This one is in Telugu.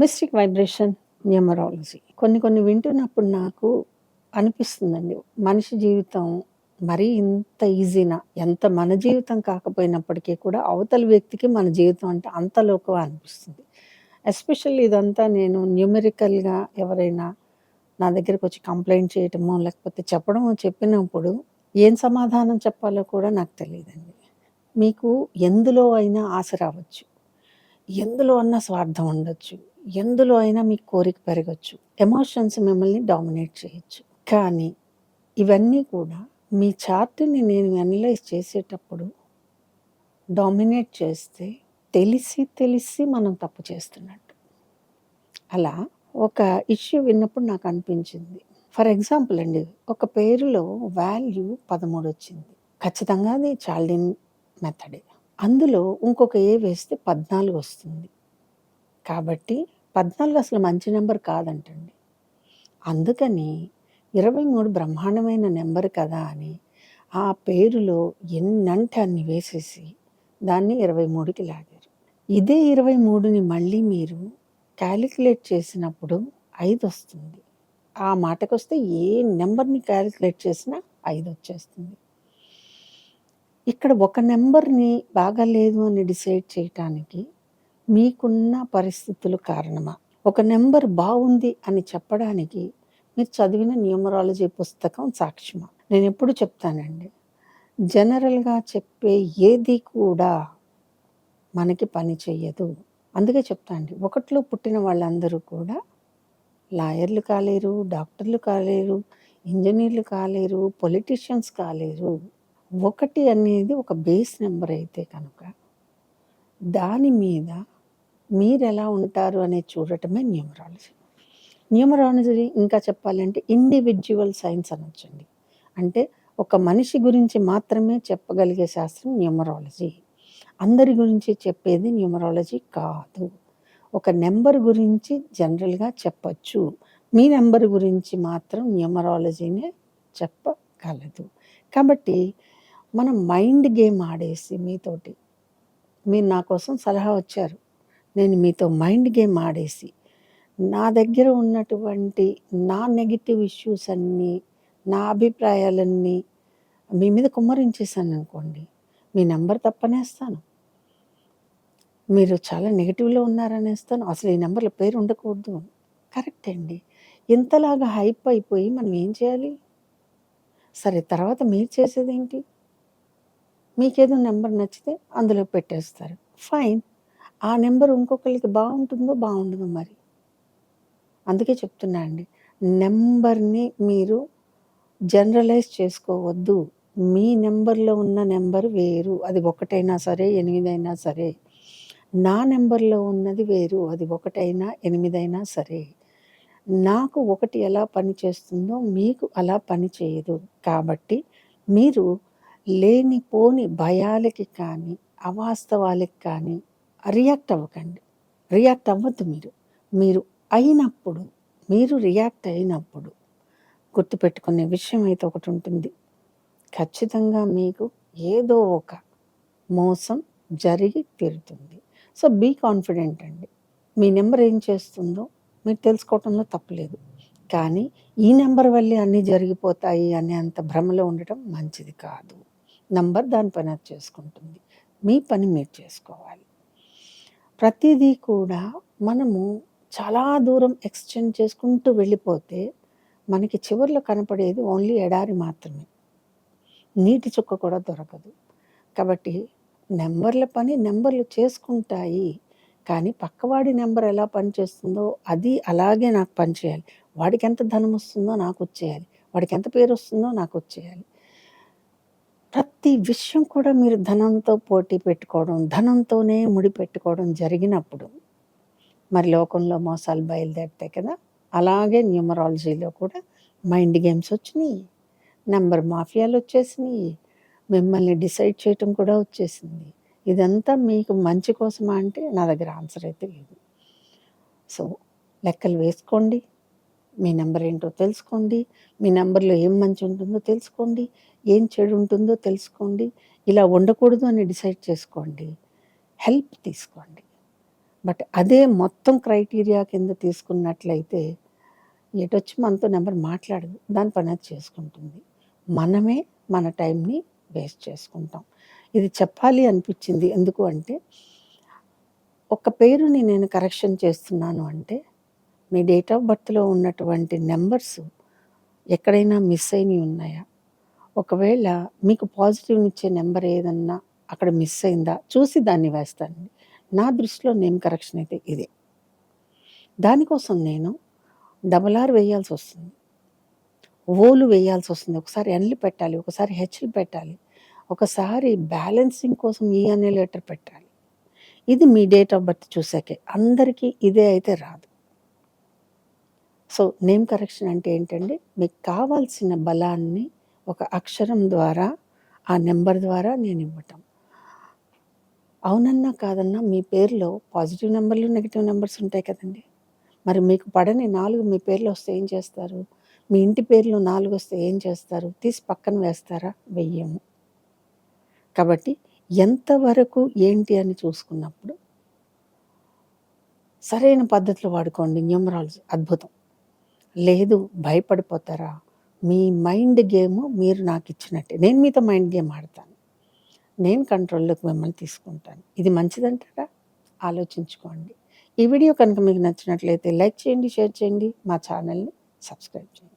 Mystic vibration numerology. కొన్ని వింటున్నప్పుడు నాకు అనిపిస్తుందండి. మనిషి జీవితం మరీ ఇంత ఈజీనా? ఎంత మన జీవితం కాకపోయినప్పటికీ కూడా అవతలి వ్యక్తికి మన జీవితం అంటే అంత లోకువ అనిపిస్తుంది. ఎస్పెషల్లీ ఇదంతా నేను న్యూమెరికల్‌గా ఎవరైనా నా దగ్గరకొచ్చి కంప్లెయింట్ చేయటమో, లేకపోతే చెప్పినప్పుడు ఏం సమాధానం చెప్పాలో కూడా నాకు తెలీదండి. మీకు ఎందులో అయినా ఆశ రావచ్చు. ఎందులో అన్నా స్వార్థం ఉండొచ్చు. ఎందులో అయినా మీకు కోరిక పెరగొచ్చు. ఎమోషన్స్ మిమ్మల్ని డామినేట్ చేయొచ్చు. కానీ ఇవన్నీ కూడా మీ చార్ట్‌ని నేను అనలైజ్ చేసేటప్పుడు డామినేట్ చేస్తే తెలిసి మనం తప్పు చేస్తున్నట్టు. అలా ఒక ఇష్యూ విన్నప్పుడు నాకు అనిపించింది. ఫర్ ఎగ్జాంపుల్ అండి, ఒక పేరులో వాల్యూ 13 వచ్చింది. ఖచ్చితంగా అది చాల్డిన్ మెథడే. అందులో ఇంకొక ఏ వేస్తే 14 వస్తుంది. కాబట్టి 14 అసలు మంచి నెంబర్ కాదంటండి. అందుకని 23 బ్రహ్మాండమైన నెంబర్ కదా అని ఆ పేరులో ఎన్నంటే అన్ని వేసేసి దాన్ని 23కి లాగారు. ఇదే 23ని మళ్ళీ మీరు క్యాలిక్యులేట్ చేసినప్పుడు 5 వస్తుంది. ఆ మాటకొస్తే ఏ నెంబర్‌ని క్యాలిక్యులేట్ చేసినా 5 వచ్చేస్తుంది. ఇక్కడ ఒక నెంబర్‌ని బాగాలేదు అని డిసైడ్ చేయటానికి మీకున్న పరిస్థితులు కారణమా? ఒక నెంబర్ బావుంది అని చెప్పడానికి మీరు చదివిన న్యూమరాలజీ పుస్తకం సాక్ష్యమా? నేనెప్పుడు చెప్తానండి, జనరల్‌గా చెప్పే ఏది కూడా మనకి పని చెయ్యదు. అందుకే చెప్తా అండి, ఒకట్లో పుట్టిన వాళ్ళందరూ కూడా లాయర్లు కాలేరు, డాక్టర్లు కాలేరు, ఇంజినీర్లు కాలేరు, పొలిటీషియన్స్ కాలేరు. 1 అనేది ఒక బేస్ నెంబర్ అయితే కనుక దాని మీద మీరెలా ఉంటారు అనేది చూడటమే న్యూమరాలజీ. న్యూమరాలజీ ఇంకా చెప్పాలంటే ఇండివిడ్యువల్ సైన్స్ అనొచ్చండి. అంటే ఒక మనిషి గురించి మాత్రమే చెప్పగలిగే శాస్త్రం న్యూమరాలజీ. అందరి గురించి చెప్పేది న్యూమరాలజీ కాదు. ఒక నెంబర్ గురించి జనరల్‌గా చెప్పొచ్చు. మీ నెంబర్ గురించి మాత్రం న్యూమరాలజీనే చెప్పగలదు. కాబట్టి మనం మైండ్ గేమ్ ఆడేసి మీతోటి, మీరు నా కోసం సలహా వచ్చారు. నేను మీతో మైండ్ గేమ్ ఆడేసి, నా దగ్గర ఉన్నటువంటి నా నెగెటివ్ ఇష్యూస్ అన్నీ, నా అభిప్రాయాలన్నీ మీ మీద కుమ్మరించేసాననుకోండి, మీ నంబర్ తప్పనేస్తాను. మీరు చాలా నెగెటివ్‌లో ఉన్నారనేస్తాను. అసలు ఈ నంబర్‌లో పేరు ఉండకూడదు. కరెక్టే అండి. ఇంతలాగా హైప్ అయిపోయి మనం ఏం చేయాలి? సరే, తర్వాత మీరు చేసేదేంటి? మీకేదో నంబర్ నచ్చితే అందులో పెట్టేస్తారు. ఫైన్. ఆ నంబర్ ఇంకొకళ్ళకి బావుండదో మరి. అందుకే చెప్తున్నా అండి, నంబర్‌ని మీరు జనరలైజ్ చేసుకోవద్దు. మీ నంబర్‌లో ఉన్న నంబర్ వేరు. అది 1 అయినా సరే, 8 అయినా సరే. నా నంబర్‌లో ఉన్నది వేరు. అది 1 అయినా, 8 అయినా సరే. నాకు 1 ఎలా పనిచేస్తుందో మీకు అలా పనిచేయదు. కాబట్టి మీరు లేనిపోని భయాలకి కానీ, అవాస్తవాలకి కానీ రియాక్ట్ అవ్వకండి. రియాక్ట్ అవ్వద్దు మీరు. మీరు అయినప్పుడు, మీరు రియాక్ట్ అయినప్పుడు గుర్తుపెట్టుకునే విషయం అయితే ఒకటుంటుంది. ఖచ్చితంగా మీకు ఏదో ఒక మోసం జరిగి తీరుతుంది. సో, బీ కాన్ఫిడెంట్ అండి. మీ నంబర్ ఏం చేస్తుందో మీరు తెలుసుకోవటంలో తప్పులేదు. కానీ ఈ నంబర్ వల్లే అన్నీ జరిగిపోతాయి అనేంత భ్రమలో ఉండటం మంచిది కాదు. నంబర్ దాని పని అది చేసుకుంటుంది. మీ పని మీరు చేసుకోవాలి. ప్రతిదీ కూడా మనము చాలా దూరం ఎక్స్‌టెండ్ చేసుకుంటూ వెళ్ళిపోతే మనకి చివర్లో కనపడేది ఓన్లీ ఎడారి మాత్రమే. నీటి చుక్క కూడా దొరకదు. కాబట్టి నంబర్ల పని నంబర్లు చేసుకుంటాయి. కానీ పక్కవాడి నంబర్ ఎలా పనిచేస్తుందో అది అలాగే నాకు పనిచేయాలి. వాడికెంత ధనమొస్తుందో నాకొచ్చేయాలి. వాడికెంత పేరొస్తుందో నాకొచ్చేయాలి. ప్రతి విషయం కూడా మీరు ధనంతో పోటీ పెట్టుకోవడం, ధనంతోనే ముడిపెట్టుకోవడం జరిగినప్పుడు మరి లోకంలో మోసాలు బయలుదేరుతాయి కదా! అలాగే న్యూమరాలజీలో కూడా మైండ్ గేమ్స్ వచ్చినియి. నంబర్ మాఫియాలొచ్చేసినియి. మిమ్మల్ని డిసైడ్ చేయటం కూడా వచ్చేసింది. ఇదంతా మీకు మంచి కోసమా అంటే నా దగ్గర ఆన్సర్ అయితే లేదు. సో, లెక్కలు వేసుకోండి. మీ నంబర్ ఏంటో తెలుసుకోండి. మీ నంబర్‌లో ఏం మంచి ఉంటుందో తెలుసుకోండి. ఏం చెడు ఉంటుందో తెలుసుకోండి. ఇలా ఉండకూడదు అని డిసైడ్ చేసుకోండి. హెల్ప్ తీసుకోండి. బట్ అదే మొత్తం క్రైటీరియా కింద తీసుకున్నట్లయితే ఎటొచ్చి మనతో నెంబర్ మాట్లాడదు. దాని పని అది చేసుకుంటుంది. మనమే మన టైంని వేస్ట్ చేసుకుంటాం. ఇది చెప్పాలి అనిపించింది. ఎందుకు అంటే, ఒక పేరుని నేను కరెక్షన్ చేస్తున్నాను అంటే, మీ డేట్ ఆఫ్ బర్త్‌లో ఉన్నటువంటి నంబర్స్ ఎక్కడైనా మిస్ అయినయి ఉన్నాయా? ఒకవేళ మీకు పాజిటివ్‌నిచ్చే నంబర్ ఏదన్నా అక్కడ మిస్ అయిందా? చూసి దాన్ని వేస్తానండి. నా దృష్టిలో నేమ్ కరెక్షన్ అయితే ఇదే. దానికోసం నేను డబల్ ఆర్ వేయాల్సొస్తుంది. ఓలు వేయాల్సొస్తుంది. ఒకసారి ఎన్‌లు పెట్టాలి. ఒకసారి హెచ్‌లు పెట్టాలి. ఒకసారి బ్యాలెన్సింగ్ కోసం ఈ అనే లెటర్ పెట్టాలి. ఇది మీ డేట్ ఆఫ్ బర్త్ చూసాకే. అందరికీ ఇదే అయితే రాదు. సో, నేమ్ కరెక్షన్ అంటే ఏంటంటే, మీకు కావాల్సిన బలాన్ని ఒక అక్షరం ద్వారా, ఆ నంబర్ ద్వారా నేనివ్వటం. అవునన్నా, కాదన్నా మీ పేరులో పాజిటివ్ నంబర్లు, నెగెటివ్ నంబర్స్ ఉంటాయి కదండీ! మరి మీకు పడని 4 మీ పేరులో వస్తే ఏం చేస్తారు? మీ ఇంటి పేరులో 4 వస్తే ఏం చేస్తారు? తీసి పక్కన వేస్తారా? వెయ్యము. కాబట్టి ఎంతవరకు ఏంటి అని చూసుకున్నప్పుడు సరైన పద్ధతిలో వాడుకోండి న్యూమరాలజీ అద్భుతం. లేదు భయపడిపోతారా? మీ మైండ్ గేమ్ మీరు నాకిచ్చినట్టే. నేను మీతో మైండ్ గేమ్ ఆడతాను. నేను కంట్రోల్‌లోకి మిమ్మల్ని తీసుకుంటాను. ఇది మంచిదంటారా? ఆలోచించుకోండి. ఈ వీడియో కనుక మీకు నచ్చినట్లయితే లైక్ చేయండి, షేర్ చేయండి. మా ఛానల్‌ని సబ్స్క్రైబ్ చేయండి.